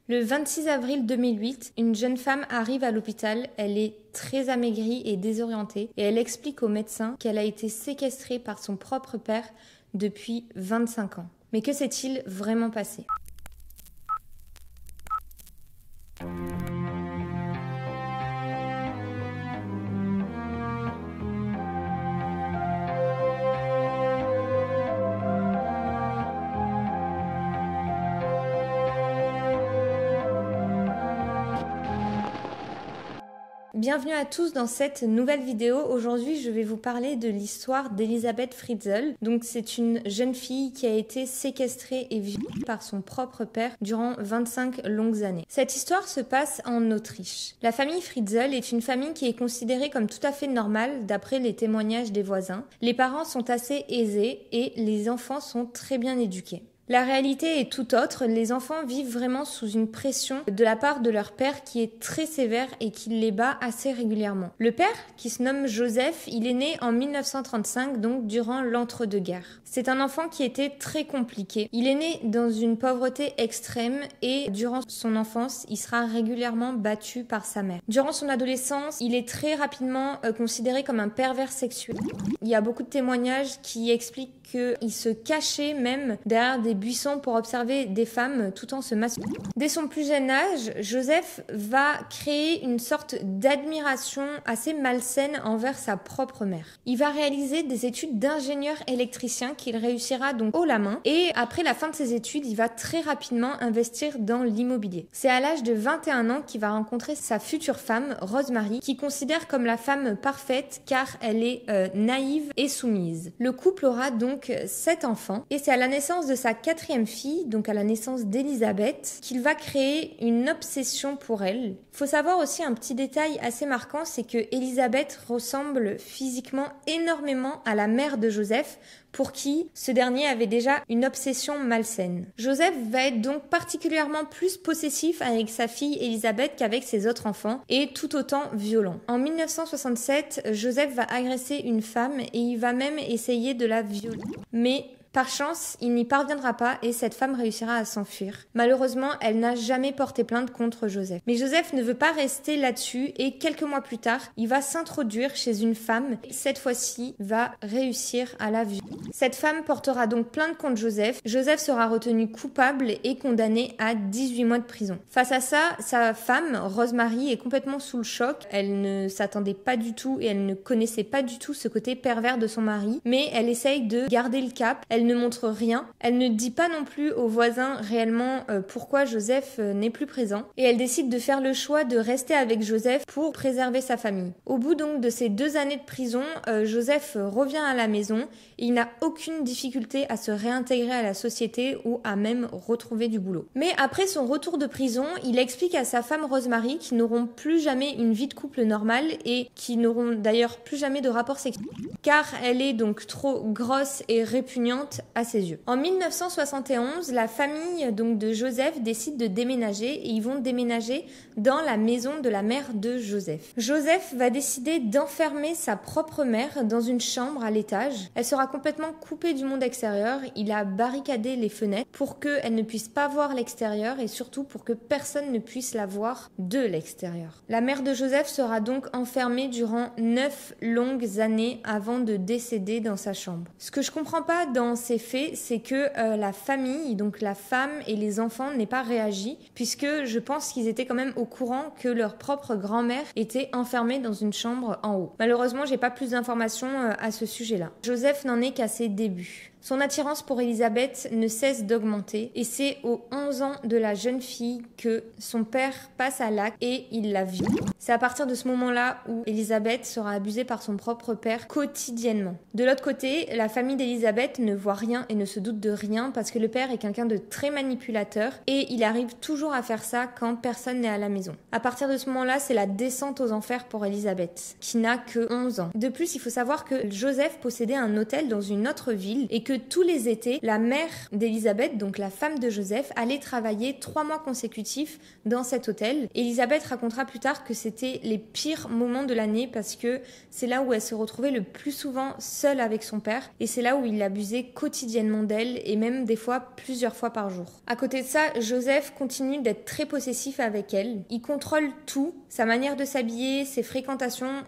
Le 26 avril 2008, une jeune femme arrive à l'hôpital, elle est très amaigrie et désorientée et elle explique au médecin qu'elle a été séquestrée par son propre père depuis 25 ans. Mais que s'est-il vraiment passé ? Bienvenue à tous dans cette nouvelle vidéo. Aujourd'hui, je vais vous parler de l'histoire d'Elisabeth Fritzl. Donc, c'est une jeune fille qui a été séquestrée et violée par son propre père durant 25 longues années. Cette histoire se passe en Autriche. La famille Fritzl est une famille qui est considérée comme tout à fait normale d'après les témoignages des voisins. Les parents sont assez aisés et les enfants sont très bien éduqués. La réalité est tout autre, les enfants vivent vraiment sous une pression de la part de leur père qui est très sévère et qui les bat assez régulièrement. Le père, qui se nomme Joseph, il est né en 1935, donc durant l'entre-deux-guerres. C'est un enfant qui était très compliqué. Il est né dans une pauvreté extrême et durant son enfance, il sera régulièrement battu par sa mère. Durant son adolescence, il est très rapidement considéré comme un pervers sexuel. Il y a beaucoup de témoignages qui expliquent qu'il se cachait même derrière des buissons pour observer des femmes tout en se masturbant. Dès son plus jeune âge, Joseph va créer une sorte d'admiration assez malsaine envers sa propre mère. Il va réaliser des études d'ingénieur électricien qu'il réussira donc haut la main et après la fin de ses études, il va très rapidement investir dans l'immobilier. C'est à l'âge de 21 ans qu'il va rencontrer sa future femme, Rosemary, qu'il considère comme la femme parfaite car elle est naïve et soumise. Le couple aura donc 7 enfants et c'est à la naissance de sa 4e fille, donc à la naissance d'Elisabeth, qu'il va créer une obsession pour elle. Il faut savoir aussi un petit détail assez marquant, c'est que Elisabeth ressemble physiquement énormément à la mère de Joseph, pour qui ce dernier avait déjà une obsession malsaine. Joseph va être donc particulièrement plus possessif avec sa fille Elisabeth qu'avec ses autres enfants et tout autant violent. En 1967, Joseph va agresser une femme et il va même essayer de la violer. Mais par chance, il n'y parviendra pas et cette femme réussira à s'enfuir. Malheureusement, elle n'a jamais porté plainte contre Joseph. Mais Joseph ne veut pas rester là-dessus et quelques mois plus tard, il va s'introduire chez une femme et cette fois-ci va réussir à la violer. Cette femme portera donc plainte contre Joseph. Joseph sera retenu coupable et condamné à 18 mois de prison. Face à ça, sa femme, Rosemary, est complètement sous le choc. Elle ne s'attendait pas du tout et elle ne connaissait pas du tout ce côté pervers de son mari, mais elle essaye de garder le cap. Elle ne montre rien. Elle ne dit pas non plus aux voisins réellement pourquoi Joseph n'est plus présent. Et elle décide de faire le choix de rester avec Joseph pour préserver sa famille. Au bout donc de ces 2 années de prison, Joseph revient à la maison et il n'a aucune difficulté à se réintégrer à la société ou à même retrouver du boulot. Mais après son retour de prison, il explique à sa femme Rosemary qu'ils n'auront plus jamais une vie de couple normale et qu'ils n'auront d'ailleurs plus jamais de rapport sexuel car elle est donc trop grosse et répugnante à ses yeux. En 1971, la famille donc de Joseph décide de déménager et ils vont déménager dans la maison de la mère de Joseph. Joseph va décider d'enfermer sa propre mère dans une chambre à l'étage. Elle sera complètement coupée du monde extérieur. Il a barricadé les fenêtres pour qu'elle ne puisse pas voir l'extérieur et surtout pour que personne ne puisse la voir de l'extérieur. La mère de Joseph sera donc enfermée durant 9 longues années avant de décéder dans sa chambre. Ce que je comprends pas dans ces faits, c'est que la famille, donc la femme et les enfants n'aient pas réagi, puisque je pense qu'ils étaient quand même au courant que leur propre grand-mère était enfermée dans une chambre en haut. Malheureusement, j'ai pas plus d'informations à ce sujet-là. Joseph n'en est qu'à ses débuts. Son attirance pour Elisabeth ne cesse d'augmenter et c'est aux 11 ans de la jeune fille que son père passe à l'acte et il la viole. C'est à partir de ce moment-là où Elisabeth sera abusée par son propre père quotidiennement. De l'autre côté, la famille d'Elisabeth ne voit rien et ne se doute de rien parce que le père est quelqu'un de très manipulateur et il arrive toujours à faire ça quand personne n'est à la maison. À partir de ce moment-là, c'est la descente aux enfers pour Elisabeth, qui n'a que 11 ans. De plus, il faut savoir que Joseph possédait un hôtel dans une autre ville et que que tous les étés, la mère d'Elisabeth, donc la femme de Joseph, allait travailler 3 mois consécutifs dans cet hôtel. Elisabeth racontera plus tard que c'était les pires moments de l'année parce que c'est là où elle se retrouvait le plus souvent seule avec son père et c'est là où il abusait quotidiennement d'elle et même des fois plusieurs fois par jour. À côté de ça, Joseph continue d'être très possessif avec elle. Il contrôle tout, sa manière de s'habiller, ses fréquentations.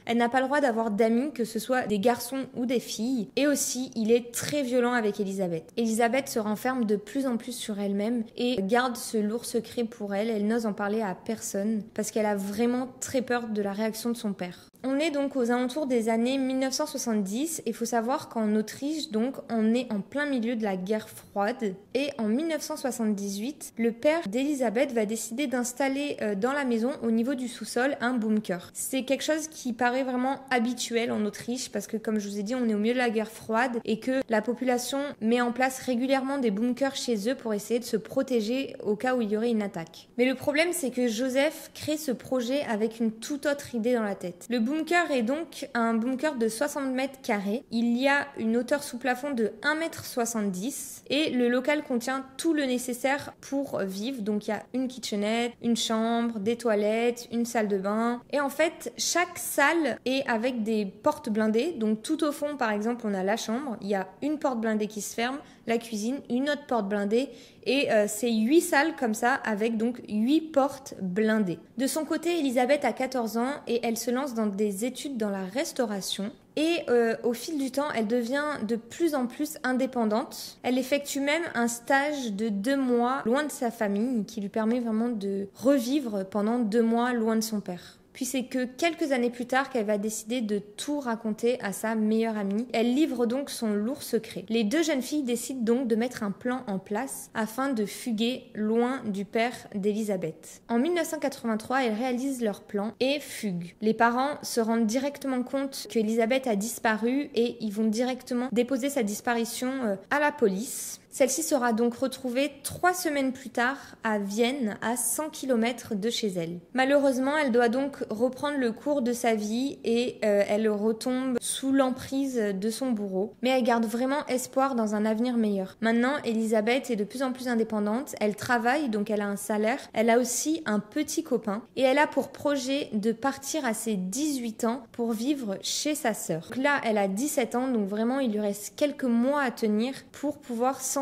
Elle n'a pas le droit d'avoir d'amis, que ce soit des garçons ou des filles. Et aussi, il est très violent avec Elisabeth. Elisabeth se renferme de plus en plus sur elle-même et garde ce lourd secret pour elle. Elle n'ose en parler à personne parce qu'elle a vraiment très peur de la réaction de son père. On est donc aux alentours des années 1970 et il faut savoir qu'en Autriche, donc, on est en plein milieu de la guerre froide. Et en 1978, le père d'Elisabeth va décider d'installer dans la maison, au niveau du sous-sol, un bunker. C'est quelque chose qui paraît vraiment habituel en Autriche parce que, comme je vous ai dit, on est au milieu de la guerre froide et que la population met en place régulièrement des bunkers chez eux pour essayer de se protéger au cas où il y aurait une attaque. Mais le problème, c'est que Joseph crée ce projet avec une toute autre idée dans la tête. Le bunker est donc un bunker de 60 mètres carrés. Il y a une hauteur sous plafond de 1,70 m et le local contient tout le nécessaire pour vivre. Donc il y a une kitchenette, une chambre, des toilettes, une salle de bain. Et en fait, chaque salle est avec des portes blindées. Donc tout au fond, par exemple, on a la chambre. Il y a une porte blindée qui se ferme, la cuisine, une autre porte blindée. Et c'est 8 salles comme ça avec donc 8 portes blindées. De son côté, Elisabeth a 14 ans et elle se lance dans des études dans la restauration. Et au fil du temps, elle devient de plus en plus indépendante. Elle effectue même un stage de 2 mois loin de sa famille qui lui permet vraiment de revivre pendant 2 mois loin de son père. Puis c'est que quelques années plus tard qu'elle va décider de tout raconter à sa meilleure amie. Elle livre donc son lourd secret. Les 2 jeunes filles décident donc de mettre un plan en place afin de fuguer loin du père d'Elisabeth. En 1983, elles réalisent leur plan et fuguent. Les parents se rendent directement compte qu'Elisabeth a disparu et ils vont directement déposer sa disparition à la police. Celle-ci sera donc retrouvée 3 semaines plus tard à Vienne, à 100 km de chez elle. Malheureusement, elle doit donc reprendre le cours de sa vie et elle retombe sous l'emprise de son bourreau. Mais elle garde vraiment espoir dans un avenir meilleur. Maintenant, Elisabeth est de plus en plus indépendante. Elle travaille, donc elle a un salaire. Elle a aussi un petit copain et elle a pour projet de partir à ses 18 ans pour vivre chez sa sœur. Donc là, elle a 17 ans, donc vraiment, il lui reste quelques mois à tenir pour pouvoir s'enfuir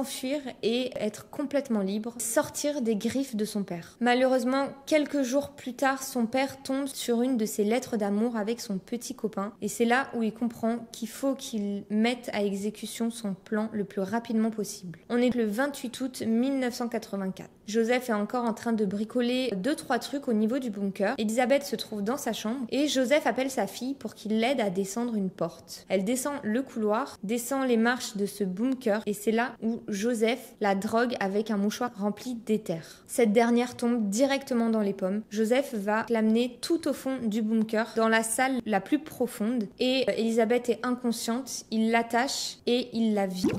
et être complètement libre, sortir des griffes de son père. Malheureusement, quelques jours plus tard, son père tombe sur une de ses lettres d'amour avec son petit copain et c'est là où il comprend qu'il faut qu'il mette à exécution son plan le plus rapidement possible. On est le 28 août 1984. Joseph est encore en train de bricoler 2-3 trucs au niveau du bunker. Elisabeth se trouve dans sa chambre et Joseph appelle sa fille pour qu'il l'aide à descendre une porte. Elle descend le couloir, descend les marches de ce bunker et c'est là où Joseph la drogue avec un mouchoir rempli d'éther. Cette dernière tombe directement dans les pommes. Joseph va l'amener tout au fond du bunker, dans la salle la plus profonde et Elisabeth est inconsciente, il l'attache et il la vide.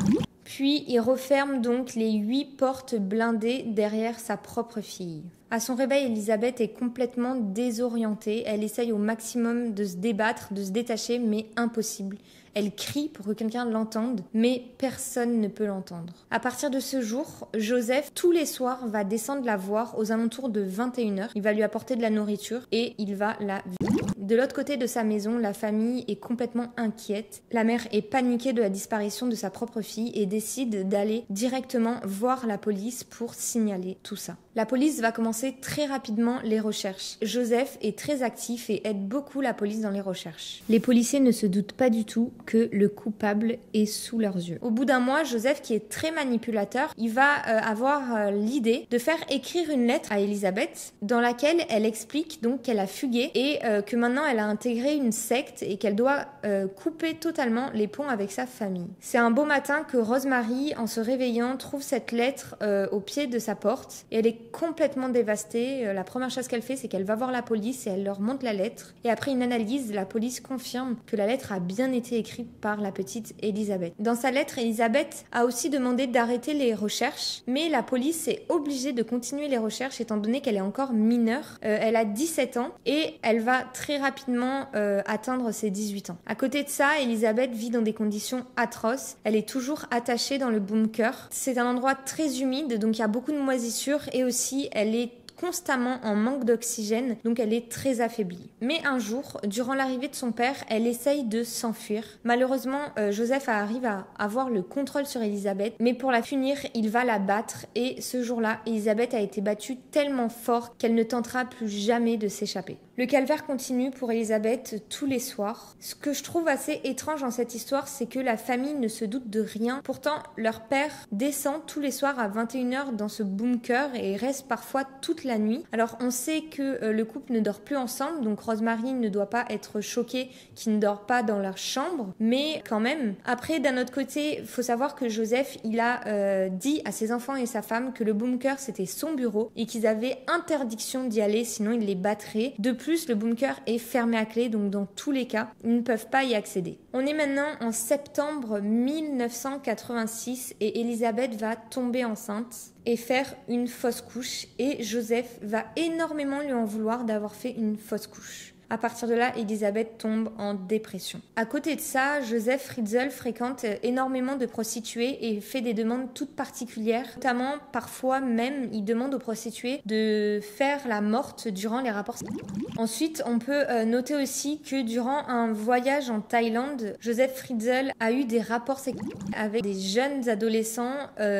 Puis il referme donc les 8 portes blindées derrière sa propre fille. À son réveil, Elisabeth est complètement désorientée. Elle essaye au maximum de se débattre, de se détacher, mais impossible. Elle crie pour que quelqu'un l'entende, mais personne ne peut l'entendre. À partir de ce jour, Joseph, tous les soirs, va descendre la voir aux alentours de 21 h. Il va lui apporter de la nourriture et il va la violer. De l'autre côté de sa maison, la famille est complètement inquiète. La mère est paniquée de la disparition de sa propre fille et décide d'aller directement voir la police pour signaler tout ça. La police va commencer très rapidement les recherches. Joseph est très actif et aide beaucoup la police dans les recherches. Les policiers ne se doutent pas du tout que le coupable est sous leurs yeux. Au bout d'un mois, Joseph, qui est très manipulateur, il va avoir l'idée de faire écrire une lettre à Elisabeth dans laquelle elle explique donc qu'elle a fugué et que maintenant elle a intégré une secte et qu'elle doit couper totalement les ponts avec sa famille. C'est un beau matin que Rosemary, en se réveillant, trouve cette lettre au pied de sa porte et elle est est complètement dévastée. La première chose qu'elle fait, c'est qu'elle va voir la police et elle leur montre la lettre. Et après une analyse, la police confirme que la lettre a bien été écrite par la petite Elisabeth. Dans sa lettre, Elisabeth a aussi demandé d'arrêter les recherches, mais la police est obligée de continuer les recherches étant donné qu'elle est encore mineure. Elle a 17 ans et elle va très rapidement atteindre ses 18 ans. À côté de ça, Elisabeth vit dans des conditions atroces. Elle est toujours attachée dans le bunker. C'est un endroit très humide, donc il y a beaucoup de moisissures et aussi elle est constamment en manque d'oxygène, donc elle est très affaiblie. Mais un jour, durant l'arrivée de son père, elle essaye de s'enfuir. Malheureusement, Joseph arrive à avoir le contrôle sur Elisabeth, mais pour la punir, il va la battre et ce jour-là, Elisabeth a été battue tellement fort qu'elle ne tentera plus jamais de s'échapper. Le calvaire continue pour Elisabeth tous les soirs. Ce que je trouve assez étrange dans cette histoire, c'est que la famille ne se doute de rien. Pourtant, leur père descend tous les soirs à 21h dans ce bunker et reste parfois toute la nuit. Alors, on sait que le couple ne dort plus ensemble, donc Rosemary ne doit pas être choquée qu'ils ne dorment pas dans leur chambre, mais quand même. Après, d'un autre côté, il faut savoir que Joseph, il a dit à ses enfants et sa femme que le bunker, c'était son bureau et qu'ils avaient interdiction d'y aller, sinon il les battrait. De plus, le bunker est fermé à clé, donc dans tous les cas, ils ne peuvent pas y accéder. On est maintenant en septembre 1986 et Elisabeth va tomber enceinte et faire une fausse couche et Joseph va énormément lui en vouloir d'avoir fait une fausse couche. À partir de là, Elisabeth tombe en dépression. À côté de ça, Joseph Fritzl fréquente énormément de prostituées et fait des demandes toutes particulières. Notamment, parfois même, il demande aux prostituées de faire la morte durant les rapports sexuels. Ensuite, on peut noter aussi que durant un voyage en Thaïlande, Joseph Fritzl a eu des rapports sexuels avec des jeunes adolescents,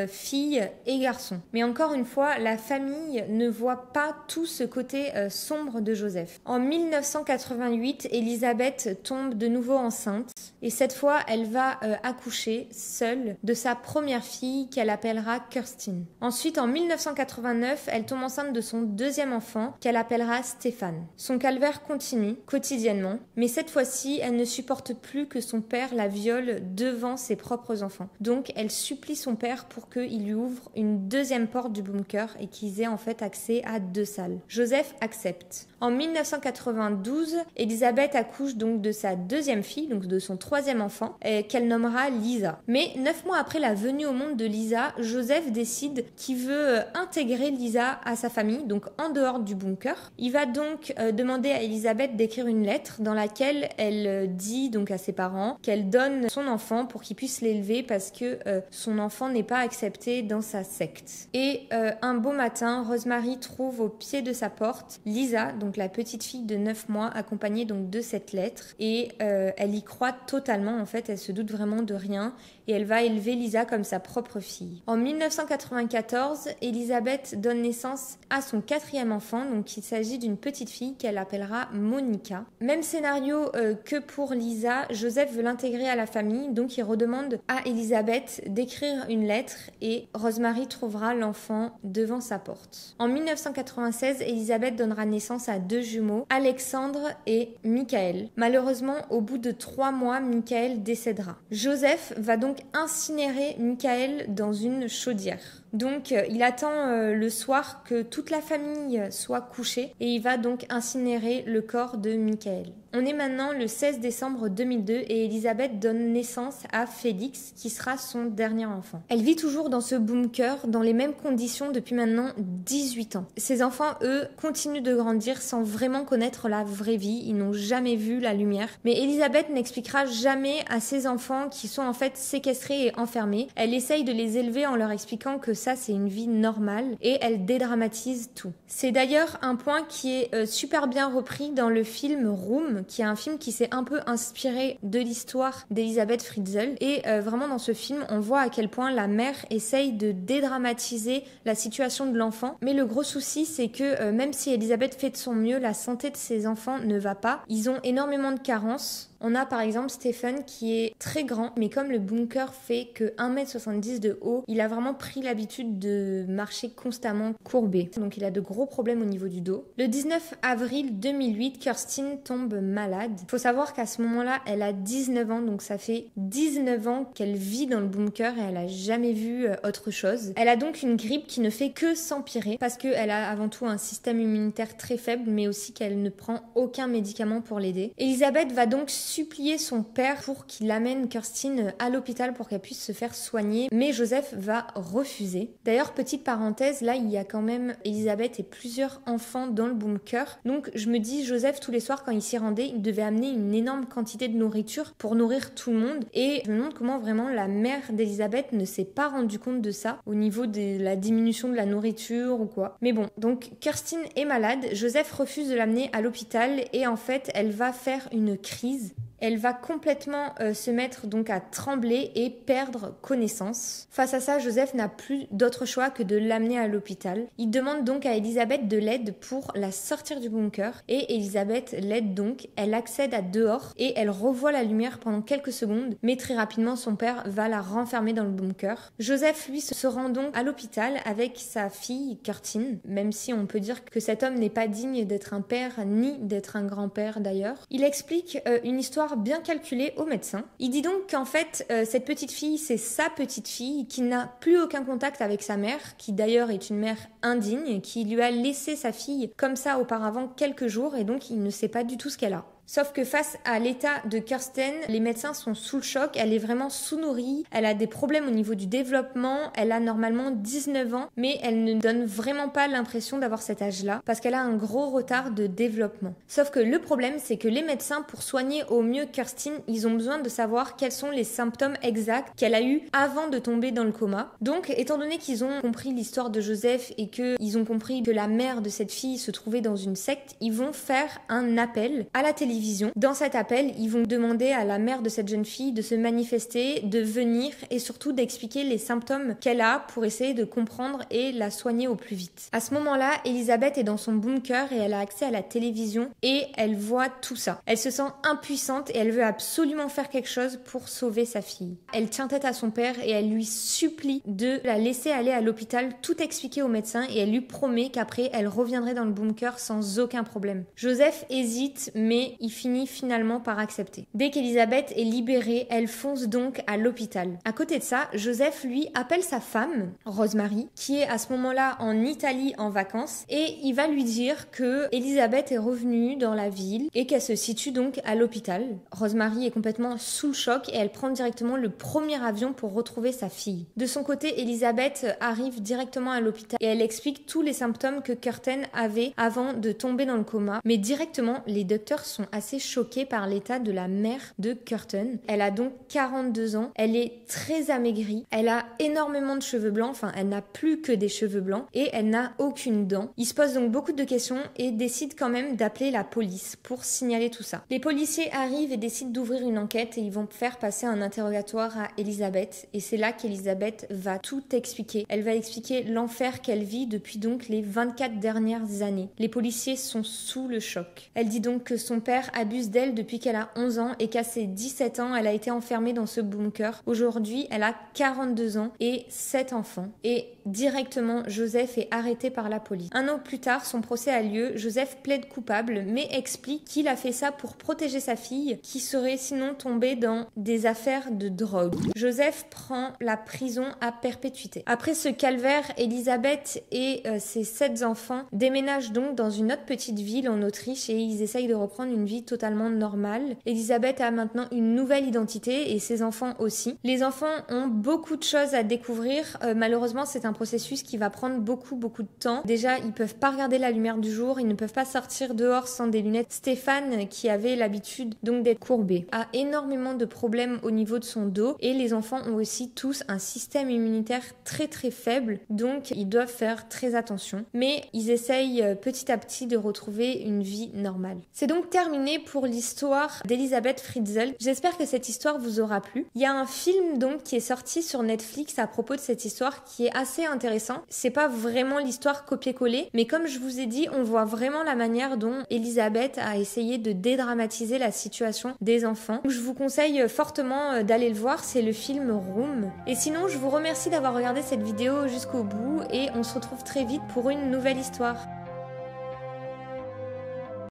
filles et garçons. Mais encore une fois, la famille ne voit pas tout ce côté sombre de Joseph. En 1988, Elisabeth tombe de nouveau enceinte et cette fois, elle va accoucher seule de sa première fille qu'elle appellera Kirsten. Ensuite, en 1989, elle tombe enceinte de son deuxième enfant qu'elle appellera Stéphane. Son calvaire continue quotidiennement, mais cette fois-ci, elle ne supporte plus que son père la viole devant ses propres enfants. Donc, elle supplie son père pour qu'il lui ouvre une deuxième porte du bunker et qu'ils aient en fait accès à 2 salles. Joseph accepte. En 1992, Elisabeth accouche donc de sa deuxième fille, donc de son troisième enfant, qu'elle nommera Lisa. Mais 9 mois après la venue au monde de Lisa, Joseph décide qu'il veut intégrer Lisa à sa famille, donc en dehors du bunker. Il va donc demander à Elisabeth d'écrire une lettre dans laquelle elle dit donc à ses parents qu'elle donne son enfant pour qu'ils puissent l'élever parce que son enfant n'est pas accepté dans sa secte. Et un beau matin, Rosemary trouve au pied de sa porte Lisa, donc la petite fille de 9 mois, accompagnée donc de cette lettre et elle y croit totalement en fait, elle se doute vraiment de rien et elle va élever Lisa comme sa propre fille. En 1994, Elisabeth donne naissance à son 4e enfant, donc il s'agit d'une petite fille qu'elle appellera Monica. Même scénario que pour Lisa, Joseph veut l'intégrer à la famille, donc il redemande à Elisabeth d'écrire une lettre et Rosemary trouvera l'enfant devant sa porte. En 1996, Elisabeth donnera naissance à 2 jumeaux, Alexandre et Michael. Malheureusement, au bout de 3 mois, Michael décédera. Joseph va donc incinérer Michael dans une chaudière. Donc il attend le soir que toute la famille soit couchée et il va donc incinérer le corps de Michael. On est maintenant le 16 décembre 2002 et Elisabeth donne naissance à Félix qui sera son dernier enfant. Elle vit toujours dans ce bunker dans les mêmes conditions depuis maintenant 18 ans. Ses enfants, eux, continuent de grandir sans vraiment connaître la vraie vie. Ils n'ont jamais vu la lumière. Mais Elisabeth n'expliquera jamais à ses enfants qui sont en fait séquestrés et enfermés. Elle essaye de les élever en leur expliquant que ça c'est une vie normale et elle dédramatise tout. C'est d'ailleurs un point qui est super bien repris dans le film Room, qui est un film qui s'est un peu inspiré de l'histoire d'Elisabeth Fritzl et vraiment dans ce film on voit à quel point la mère essaye de dédramatiser la situation de l'enfant, mais le gros souci c'est que même si Elisabeth fait de son mieux, la santé de ses enfants ne va pas, ils ont énormément de carences. On a par exemple Stephen qui est très grand, mais comme le bunker fait que 1m70 de haut, il a vraiment pris l'habitude l'habitude de marcher constamment courbé. Donc il a de gros problèmes au niveau du dos. Le 19 avril 2008, Kirsten tombe malade. Faut savoir qu'à ce moment-là, elle a 19 ans, donc ça fait 19 ans qu'elle vit dans le bunker et elle a jamais vu autre chose. Elle a donc une grippe qui ne fait que s'empirer parce qu'elle a avant tout un système immunitaire très faible, mais aussi qu'elle ne prend aucun médicament pour l'aider. Elizabeth va donc supplier son père pour qu'il amène Kirsten à l'hôpital pour qu'elle puisse se faire soigner, mais Joseph va refuser. D'ailleurs, petite parenthèse, là il y a quand même Elizabeth et plusieurs enfants dans le bunker, donc je me dis Joseph tous les soirs quand il s'y rendait, il devait amener une énorme quantité de nourriture pour nourrir tout le monde, et je me demande comment vraiment la mère d'Elizabeth ne s'est pas rendue compte de ça au niveau de la diminution de la nourriture ou quoi. Mais bon, donc Kirsten est malade, Joseph refuse de l'amener à l'hôpital et en fait elle va faire une crise. Elle va complètement se mettre donc à trembler et perdre connaissance. Face à ça, Joseph n'a plus d'autre choix que de l'amener à l'hôpital. Il demande donc à Elizabeth de l'aide pour la sortir du bunker et Elizabeth l'aide donc. Elle accède à dehors et elle revoit la lumière pendant quelques secondes, mais très rapidement son père va la renfermer dans le bunker. Joseph lui se rend donc à l'hôpital avec sa fille Kirsten, même si on peut dire que cet homme n'est pas digne d'être un père ni d'être un grand-père d'ailleurs. Il explique une histoire bien calculé au médecin. Il dit donc qu'en fait, cette petite fille, c'est sa petite fille qui n'a plus aucun contact avec sa mère, qui d'ailleurs est une mère indigne, qui lui a laissé sa fille comme ça auparavant quelques jours et donc il ne sait pas du tout ce qu'elle a. Sauf que face à l'état de Kirsten, les médecins sont sous le choc, elle est vraiment sous-nourrie, elle a des problèmes au niveau du développement, elle a normalement 19 ans, mais elle ne donne vraiment pas l'impression d'avoir cet âge-là, parce qu'elle a un gros retard de développement. Sauf que le problème, c'est que les médecins, pour soigner au mieux Kirsten, ils ont besoin de savoir quels sont les symptômes exacts qu'elle a eu avant de tomber dans le coma. Donc, étant donné qu'ils ont compris l'histoire de Joseph et qu'ils ont compris que la mère de cette fille se trouvait dans une secte, ils vont faire un appel à la télévision. Dans cet appel, ils vont demander à la mère de cette jeune fille de se manifester, de venir et surtout d'expliquer les symptômes qu'elle a pour essayer de comprendre et la soigner au plus vite. À ce moment-là, Elizabeth est dans son bunker et elle a accès à la télévision et elle voit tout ça. Elle se sent impuissante et elle veut absolument faire quelque chose pour sauver sa fille. Elle tient tête à son père et elle lui supplie de la laisser aller à l'hôpital, tout expliquer au médecin et elle lui promet qu'après elle reviendrait dans le bunker sans aucun problème. Joseph hésite mais il finit finalement par accepter. Dès qu'Elizabeth est libérée, elle fonce donc à l'hôpital. À côté de ça, Joseph lui appelle sa femme, Rosemary, qui est à ce moment-là en Italie en vacances, et il va lui dire que Elizabeth est revenue dans la ville et qu'elle se situe donc à l'hôpital. Rosemary est complètement sous le choc et elle prend directement le premier avion pour retrouver sa fille. De son côté, Elizabeth arrive directement à l'hôpital et elle explique tous les symptômes que Kirsten avait avant de tomber dans le coma, mais directement, les docteurs sont assez choquée par l'état de la mère de Kirsten. Elle a donc 42 ans, elle est très amaigrie, elle a énormément de cheveux blancs, enfin elle n'a plus que des cheveux blancs et elle n'a aucune dent. Il se pose donc beaucoup de questions et décide quand même d'appeler la police pour signaler tout ça. Les policiers arrivent et décident d'ouvrir une enquête et ils vont faire passer un interrogatoire à Elizabeth et c'est là qu'Elizabeth va tout expliquer. Elle va expliquer l'enfer qu'elle vit depuis donc les 24 dernières années. Les policiers sont sous le choc. Elle dit donc que son père abuse d'elle depuis qu'elle a 11 ans et qu'à ses 17 ans, elle a été enfermée dans ce bunker. Aujourd'hui, elle a 42 ans et 7 enfants. Et directement, Joseph est arrêté par la police. Un an plus tard, son procès a lieu. Joseph plaide coupable, mais explique qu'il a fait ça pour protéger sa fille, qui serait sinon tombée dans des affaires de drogue. Joseph prend la prison à perpétuité. Après ce calvaire, Elizabeth et ses 7 enfants déménagent donc dans une autre petite ville en Autriche et ils essayent de reprendre une vie totalement normale. Elizabeth a maintenant une nouvelle identité et ses enfants aussi. Les enfants ont beaucoup de choses à découvrir. Malheureusement, c'est un processus qui va prendre beaucoup de temps. Déjà, ils peuvent pas regarder la lumière du jour, ils ne peuvent pas sortir dehors sans des lunettes. Stéphane, qui avait l'habitude donc d'être courbé, a énormément de problèmes au niveau de son dos et les enfants ont aussi tous un système immunitaire très faible, donc ils doivent faire très attention. Mais ils essayent petit à petit de retrouver une vie normale. C'est donc terminé pour l'histoire d'Elizabeth Fritzl. J'espère que cette histoire vous aura plu. Il y a un film donc qui est sorti sur Netflix à propos de cette histoire qui est assez assez intéressant. C'est pas vraiment l'histoire copier-coller, mais comme je vous ai dit, on voit vraiment la manière dont Elisabeth a essayé de dédramatiser la situation des enfants. Donc, je vous conseille fortement d'aller le voir, c'est le film Room. Et sinon, je vous remercie d'avoir regardé cette vidéo jusqu'au bout et on se retrouve très vite pour une nouvelle histoire.